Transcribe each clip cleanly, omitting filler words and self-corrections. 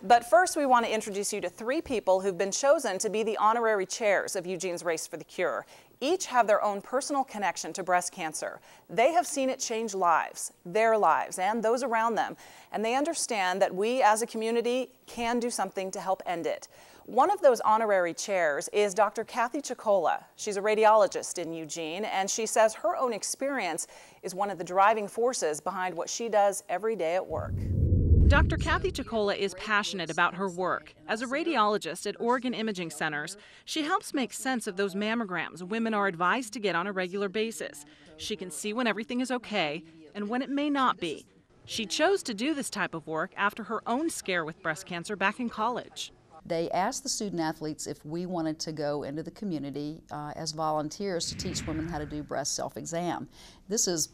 But first, we want to introduce you to 3 people who've been chosen to be the honorary chairs of Eugene's Race for the Cure. Each have their own personal connection to breast cancer. They have seen it change lives, their lives, and those around them. And they understand that we as a community can do something to help end it. One of those honorary chairs is Dr. Kathy Chicola. She's a radiologist in Eugene, and she says her own experience is one of the driving forces behind what she does every day at work. Dr. Kathy Chicola is passionate about her work. As a radiologist at Oregon Imaging Centers, she helps make sense of those mammograms women are advised to get on a regular basis. She can see when everything is okay and when it may not be. She chose to do this type of work after her own scare with breast cancer back in college. They asked the student athletes if we wanted to go into the community as volunteers to teach women how to do breast self-exam. This is,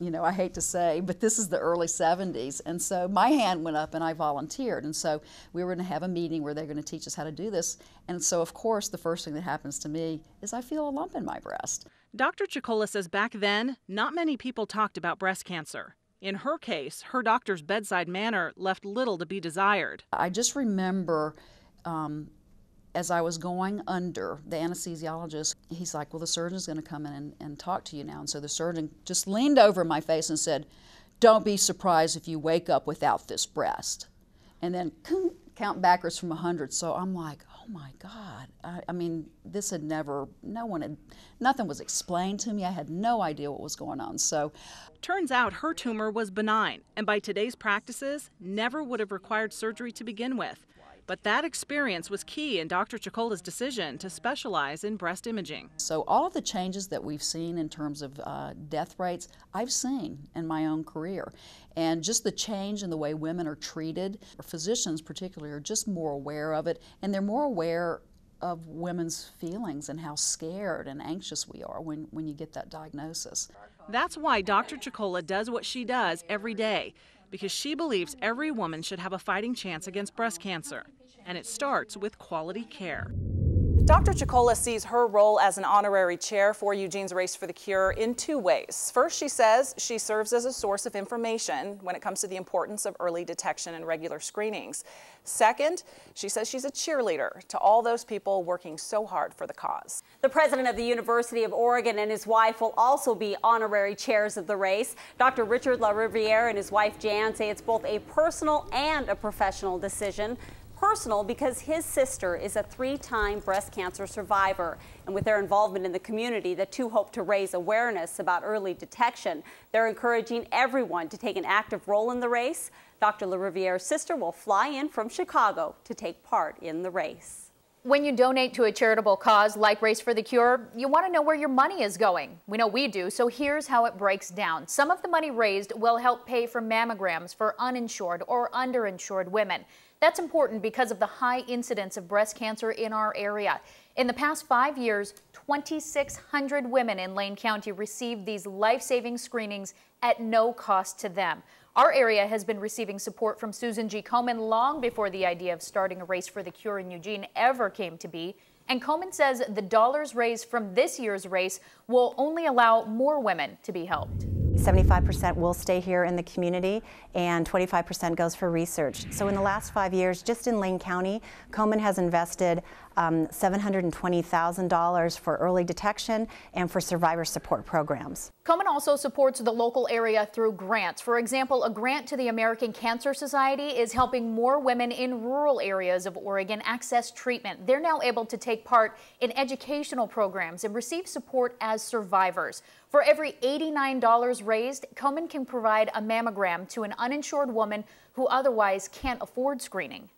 you know, I hate to say, but this is the early 70s, and so my hand went up and I volunteered, and so we were going to have a meeting where they're going to teach us how to do this, and so of course the first thing that happens to me is I feel a lump in my breast. Dr. Chicola says back then, not many people talked about breast cancer. In her case, her doctor's bedside manner left little to be desired. I just remember as I was going under, the anesthesiologist, he's like, well, the surgeon's going to come in and talk to you now. And so the surgeon just leaned over my face and said, don't be surprised if you wake up without this breast. And then count backwards from 100. So I'm like, oh my God. I mean, this had never, nothing was explained to me. I had no idea what was going on. So turns out her tumor was benign, and by today's practices, never would have required surgery to begin with. But that experience was key in Dr. Chicola's decision to specialize in breast imaging. So all of the changes that we've seen in terms of death rates, I've seen in my own career. And just the change in the way women are treated, physicians particularly are just more aware of it, and they're more aware of women's feelings and how scared and anxious we are when you get that diagnosis. That's why Dr. Chicola does what she does every day, because she believes every woman should have a fighting chance against breast cancer. And it starts with quality care. Dr. Chicola sees her role as an honorary chair for Eugene's Race for the Cure in 2 ways. First, she says she serves as a source of information when it comes to the importance of early detection and regular screenings. Second, she says she's a cheerleader to all those people working so hard for the cause. The president of the University of Oregon and his wife will also be honorary chairs of the race. Dr. Richard LaRiviere and his wife Jan say it's both a personal and a professional decision. Personal because his sister is a 3-time breast cancer survivor, and with their involvement in the community, the two hope to raise awareness about early detection. They're encouraging everyone to take an active role in the race. Dr. LaRiviere's sister will fly in from Chicago to take part in the race. When you donate to a charitable cause like Race for the Cure, you want to know where your money is going. We know we do, so here's how it breaks down. Some of the money raised will help pay for mammograms for uninsured or underinsured women. That's important because of the high incidence of breast cancer in our area. In the past 5 years, 2,600 women in Lane County received these life-saving screenings at no cost to them. Our area has been receiving support from Susan G. Komen long before the idea of starting a Race for the Cure in Eugene ever came to be. And Komen says the dollars raised from this year's race will only allow more women to be helped. 75% will stay here in the community and 25% goes for research. So in the last 5 years, just in Lane County, Komen has invested $720,000 for early detection and for survivor support programs. Komen also supports the local area through grants. For example, a grant to the American Cancer Society is helping more women in rural areas of Oregon access treatment. They're now able to take part in educational programs and receive support as survivors. For every $89 raised, Komen can provide a mammogram to an uninsured woman who otherwise can't afford screening.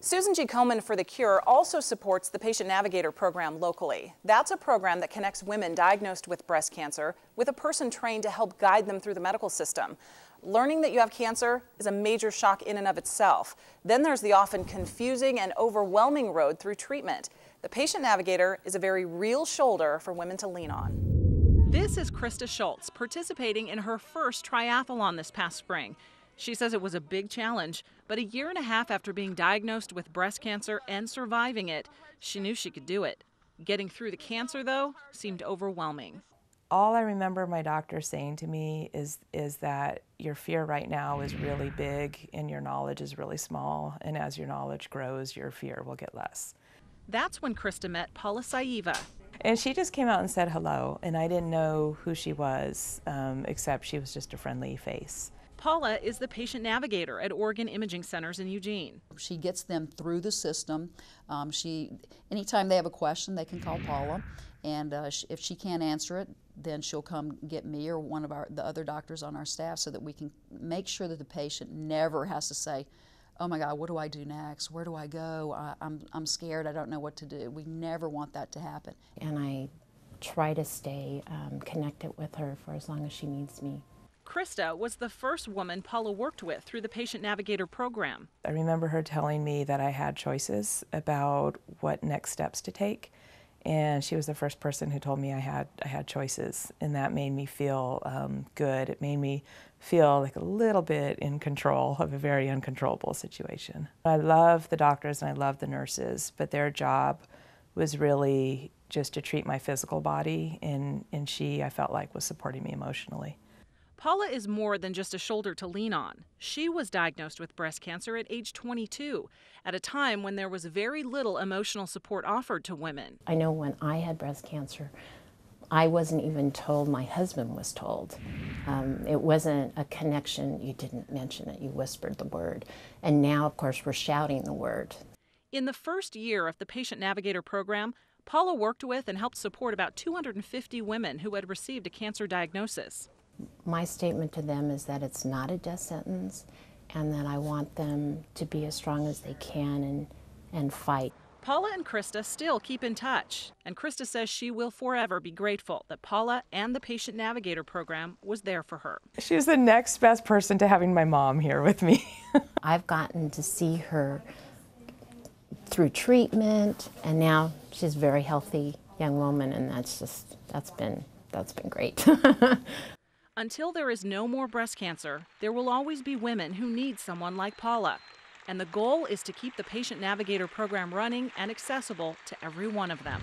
Susan G. Komen for the Cure also supports the Patient Navigator program locally. That's a program that connects women diagnosed with breast cancer with a person trained to help guide them through the medical system. Learning that you have cancer is a major shock in and of itself. Then there's the often confusing and overwhelming road through treatment. The Patient Navigator is a very real shoulder for women to lean on. This is Krista Schultz participating in her first triathlon this past spring. She says it was a big challenge, but a year and a half after being diagnosed with breast cancer and surviving it, she knew she could do it. Getting through the cancer, though, seemed overwhelming. All I remember my doctor saying to me is that your fear right now is really big and your knowledge is really small, and as your knowledge grows, your fear will get less. That's when Krista met Paula Saiva. And she just came out and said hello, and I didn't know who she was, except she was just a friendly face. Paula is the patient navigator at Oregon Imaging Centers in Eugene. She gets them through the system. Anytime they have a question, they can call Paula, and if she can't answer it, then she'll come get me or one of the other doctors on our staff so that we can make sure that the patient never has to say, oh my God, what do I do next? Where do I go? I'm scared, I don't know what to do. We never want that to happen. And I try to stay connected with her for as long as she needs me. Krista was the first woman Paula worked with through the Patient Navigator program. I remember her telling me that I had choices about what next steps to take, and she was the first person who told me I had choices, and that made me feel good. It made me feel like a little bit in control of a very uncontrollable situation. I love the doctors and I love the nurses, but their job was really just to treat my physical body, and she, I felt like, was supporting me emotionally. Paula is more than just a shoulder to lean on. She was diagnosed with breast cancer at age 22, at a time when there was very little emotional support offered to women. I know when I had breast cancer, I wasn't even told, my husband was told. It wasn't a connection, you didn't mention it, you whispered the word. And now, of course, we're shouting the word. In the first year of the Patient Navigator program, Paula worked with and helped support about 250 women who had received a cancer diagnosis. My statement to them is that it's not a death sentence and that I want them to be as strong as they can and fight. Paula and Krista still keep in touch, and Krista says she will forever be grateful that Paula and the Patient Navigator program was there for her. She's the next best person to having my mom here with me. I've gotten to see her through treatment, and now she's a very healthy young woman, and that's been great. Until there is no more breast cancer, there will always be women who need someone like Paula. And the goal is to keep the Patient Navigator program running and accessible to every one of them.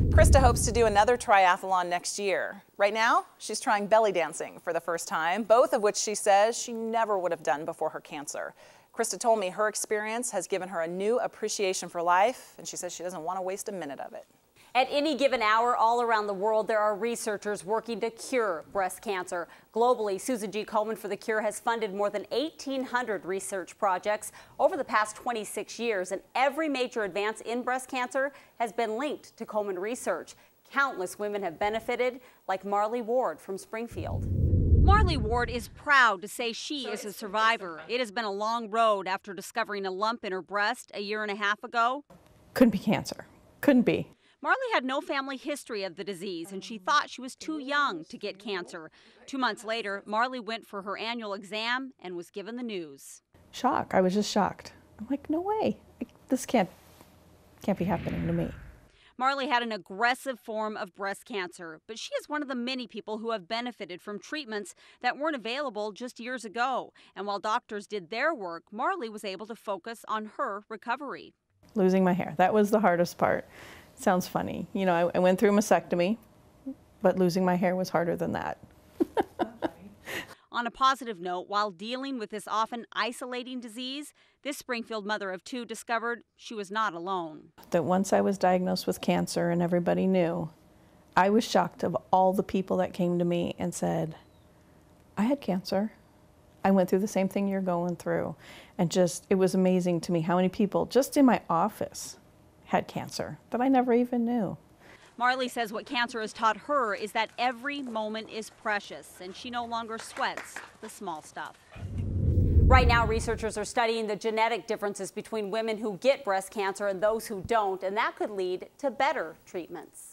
Krista hopes to do another triathlon next year. Right now, she's trying belly dancing for the first time, both of which she says she never would have done before her cancer. Krista told me her experience has given her a new appreciation for life, and she says she doesn't want to waste a minute of it. At any given hour, all around the world, there are researchers working to cure breast cancer. Globally, Susan G. Komen for the Cure has funded more than 1,800 research projects over the past 26 years, and every major advance in breast cancer has been linked to Komen research. Countless women have benefited, like Marley Ward from Springfield. Marley Ward is proud to say she is a survivor. It has been a long road after discovering a lump in her breast a year and a half ago. Couldn't be cancer. Couldn't be. Marley had no family history of the disease, and she thought she was too young to get cancer. 2 months later, Marley went for her annual exam and was given the news. Shock. I was just shocked. I'm like, no way. This can't be happening to me. Marley had an aggressive form of breast cancer, but she is one of the many people who have benefited from treatments that weren't available just years ago. And while doctors did their work, Marley was able to focus on her recovery. Losing my hair. That was the hardest part. Sounds funny. You know, I went through a mastectomy, but losing my hair was harder than that. On a positive note, while dealing with this often isolating disease, this Springfield mother of 2 discovered she was not alone. That once I was diagnosed with cancer and everybody knew, I was shocked of all the people that came to me and said, I had cancer. I went through the same thing you're going through. And it was amazing to me how many people just in my office had cancer that I never even knew. Marley says what cancer has taught her is that every moment is precious, and she no longer sweats the small stuff. Right now, researchers are studying the genetic differences between women who get breast cancer and those who don't, and that could lead to better treatments.